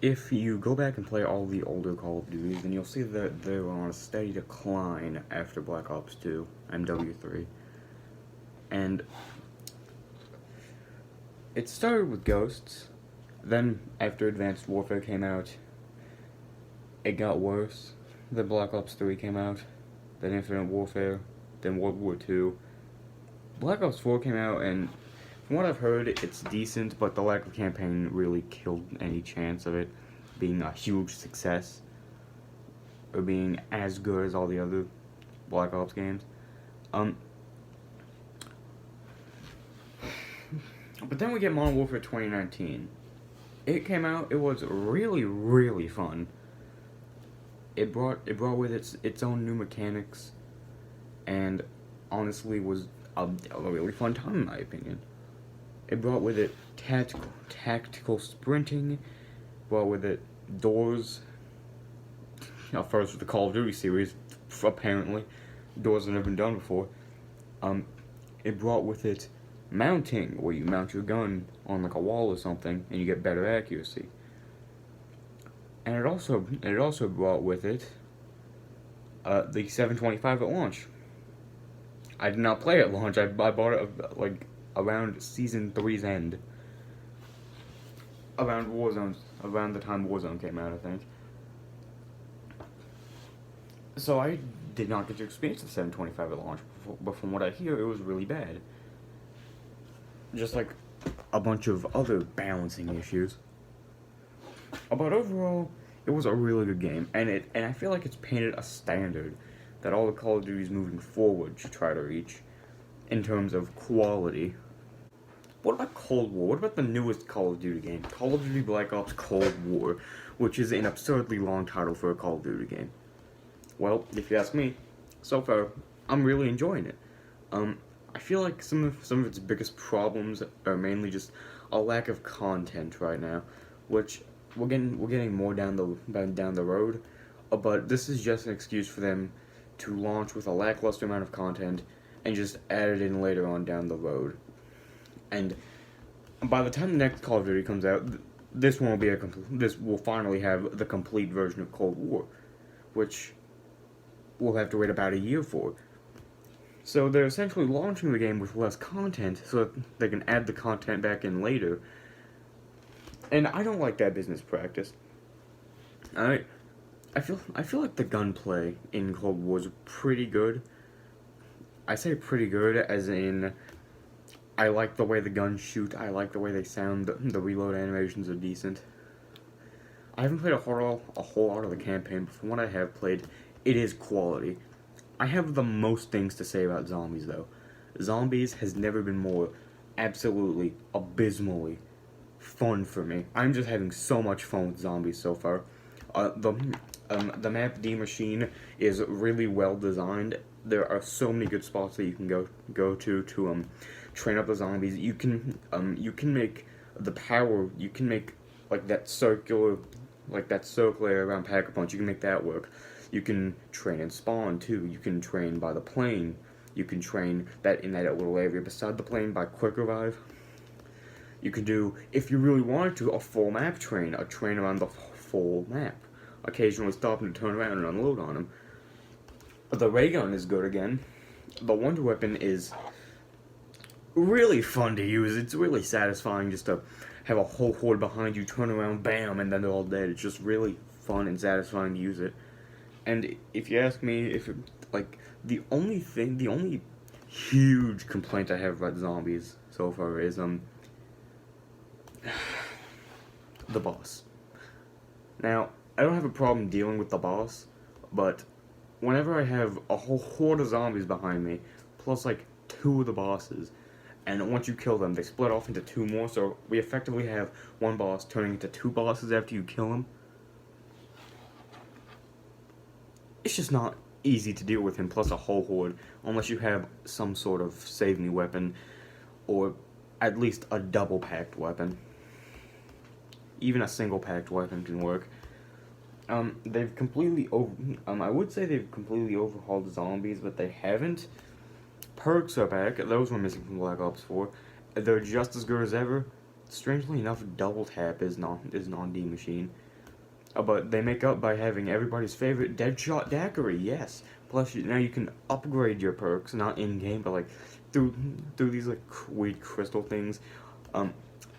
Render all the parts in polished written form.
if you go back and play all the older Call of Duties, then you'll see that they were on a steady decline after Black Ops 2, MW3. And it started with Ghosts, then after Advanced Warfare came out, it got worse. Then Black Ops 3 came out, then Infinite Warfare, then World War 2. Black Ops 4 came out, and from what I've heard, it's decent, but the lack of campaign really killed any chance of it being a huge success or being as good as all the other Black Ops games. But then we get Modern Warfare 2019. It came out. It was really, really fun. It brought with its own new mechanics, and honestly was a really fun time in my opinion. It brought with it tactical sprinting, brought with it doors. First with the Call of Duty series, apparently, doors have never been done before. It brought with it mounting, where you mount your gun on like a wall or something, and you get better accuracy. And it also brought with it the 725 at launch. I did not play it at launch. I bought it like around Season 3's end. Around the time Warzone came out, I think. So I did not get to experience the 725 at launch, but from what I hear, it was really bad. Just like a bunch of other balancing issues. But overall, it was a really good game, and I feel like it's painted a standard that all the Call of Duties moving forward should try to reach in terms of quality. What about Cold War? What about the newest Call of Duty game? Call of Duty Black Ops Cold War, which is an absurdly long title for a Call of Duty game. Well, if you ask me, so far, I'm really enjoying it. I feel like some of its biggest problems are mainly just a lack of content right now, which we're getting more down the road, but this is just an excuse for them to launch with a lackluster amount of content and just add it in later on down the road. And by the time the next Call of Duty comes out, this will finally have the complete version of Cold War, which we'll have to wait about a year for. So they're essentially launching the game with less content so that they can add the content back in later. And I don't like that business practice. I feel like the gunplay in Cold War is pretty good. I say pretty good as in I like the way the guns shoot, I like the way they sound, the reload animations are decent. I haven't played a whole lot of the campaign, but from what I have played, it is quality. I have the most things to say about zombies, though. Zombies has never been more absolutely, abysmally fun for me. I'm just having so much fun with zombies so far. The map D Machine is really well designed. There are so many good spots that you can go to train up the zombies. You can make the power. You can make like that circular around Pack-a-Punch. You can make that work. You can train in spawn too. You can train by the plane. You can train that in that little area beside the plane by Quick Revive. You can do, if you really wanted to, a full map train, a train around the full map. Occasionally stopping to turn around and unload on them. The ray gun is good again. The Wonder Weapon is really fun to use. It's really satisfying just to have a whole horde behind you, turn around, bam, and then they're all dead. It's just really fun and satisfying to use it. And if you ask me, the only huge complaint I have about zombies so far is, the boss. Now, I don't have a problem dealing with the boss, but whenever I have a whole horde of zombies behind me, plus like 2 of the bosses, and once you kill them, they split off into 2 more, so we effectively have one boss turning into 2 bosses after you kill him. It's just not easy to deal with him, plus a whole horde, unless you have some sort of save-me weapon, or at least a double-packed weapon. Even a single-packed weapon can work. They've completely I would say they've completely overhauled zombies, but they haven't. Perks are back. Those were missing from Black Ops 4. They're just as good as ever. Strangely enough, Double Tap is non-D Machine. But they make up by having everybody's favorite Deadshot Daiquiri, yes. Plus, now you can upgrade your perks, not in-game, but like through these like weird crystal things.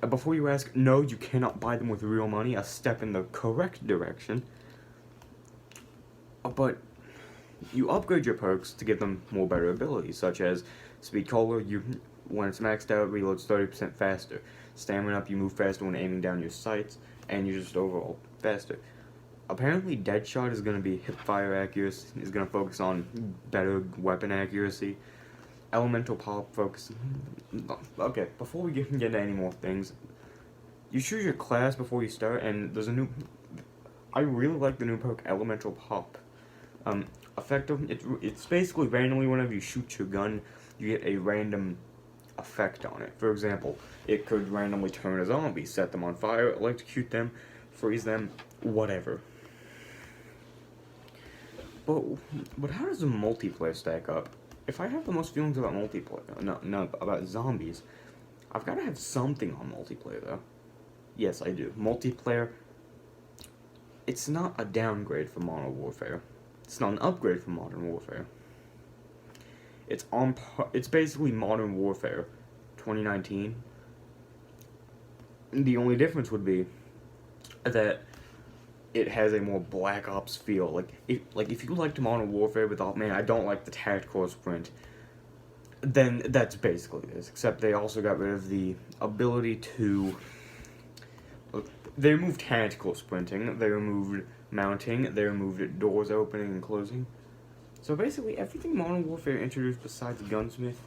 Before you ask, no, you cannot buy them with real money. A step in the correct direction. But you upgrade your perks to give them more better abilities, such as Speed Cola. When it's maxed out, reloads 30% faster. Stamina Up, you move faster when aiming down your sights, and you're just overall faster. Apparently, Deadshot is going to be hip-fire accuracy, is going to focus on better weapon accuracy. Elemental Pop focus. Okay, before we get into any more things, you choose your class before you start, and there's a new. I really like the new perk Elemental Pop. Effective. It's basically randomly whenever you shoot your gun, you get a random effect on it. For example, it could randomly turn a zombie, set them on fire, electrocute them, freeze them, whatever. But how does the multiplayer stack up? If I have the most feelings about multiplayer, no, about zombies, I've got to have something on multiplayer, though. Yes, I do. Multiplayer, it's not a downgrade for Modern Warfare. It's not an upgrade from Modern Warfare. It's basically Modern Warfare 2019. The only difference would be that it has a more Black Ops feel. If you liked Modern Warfare but thought, man, I don't like the tactical sprint, then that's basically this. Except they also got rid of the ability to. They removed tactical sprinting. They removed mounting. They removed doors opening and closing. So basically, everything Modern Warfare introduced besides Gunsmith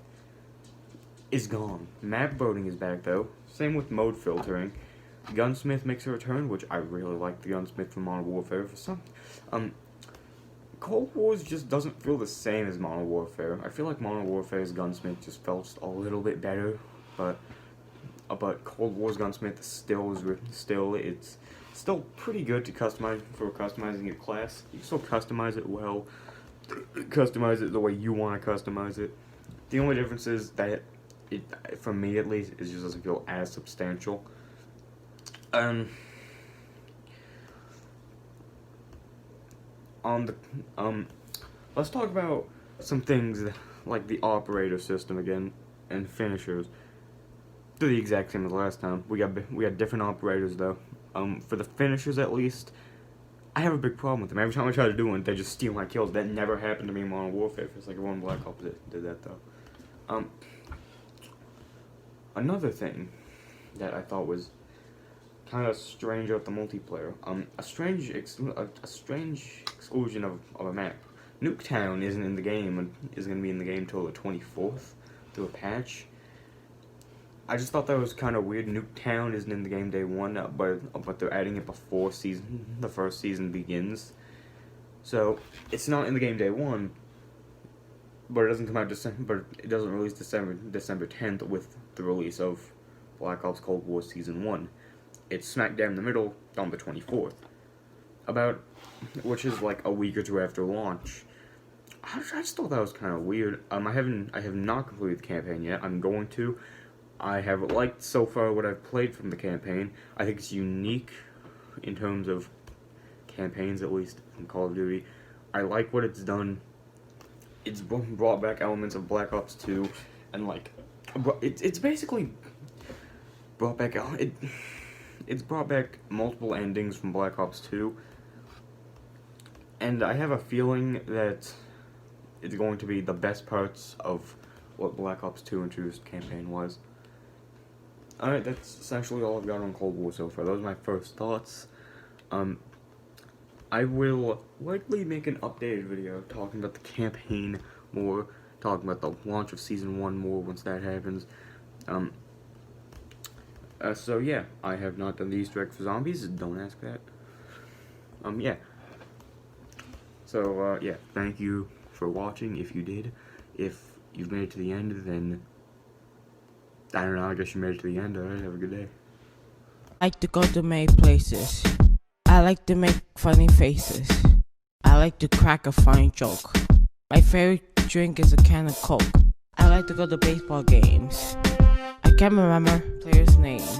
is gone. Map boating is back though. Same with mode filtering. Gunsmith makes a return, which I really like the Gunsmith from Modern Warfare. For some, Cold Wars just doesn't feel the same as Modern Warfare. I feel like Modern Warfare's Gunsmith just felt just a little bit better, but Cold War's Gunsmith it's still pretty good to customize for customizing your class. You can still customize it well, customize it the way you want to customize it. The only difference is that it, for me at least, it just doesn't feel as substantial. Let's talk about some things like the operator system again and finishers. They're the exact same as last time. We got different operators though. For the finishers at least, I have a big problem with them. Every time I try to do one, they just steal my kills. That never happened to me in Modern Warfare. It's like one Black Ops did that though. Another thing that I thought was kind of strange about the multiplayer. A strange exclusion of a map. Nuketown isn't in the game and is going to be in the game till the 24th through a patch. I just thought that was kind of weird. Nuketown isn't in the game day one, but they're adding it before the first season begins. So it's not in the game day one, but it doesn't come out it doesn't release December 10th with the release of Black Ops Cold War Season 1. It's smack dab in the middle on the 24th, which is like a week or two after launch. I just thought that was kind of weird. I have not completed the campaign yet. I'm going to. I have liked so far what I've played from the campaign. I think it's unique in terms of campaigns, at least in Call of Duty. I like what it's done. It's brought back elements of Black Ops 2, and like, it's basically brought back It's brought back multiple endings from Black Ops 2, and I have a feeling that it's going to be the best parts of what Black Ops 2 introduced campaign was. Alright, that's essentially all I've got on Cold War so far. Those are my first thoughts. I will likely make an updated video talking about the campaign more, talking about the launch of Season 1 more once that happens. So yeah, I have not done the Easter egg for zombies, don't ask that. Yeah. So, yeah, thank you for watching, if you did. If you've made it to the end, then, I don't know, I guess you made it to the end, alright, have a good day. I like to go to many places. I like to make funny faces. I like to crack a funny joke. My favorite drink is a can of Coke. I like to go to baseball games. I can't remember players' names.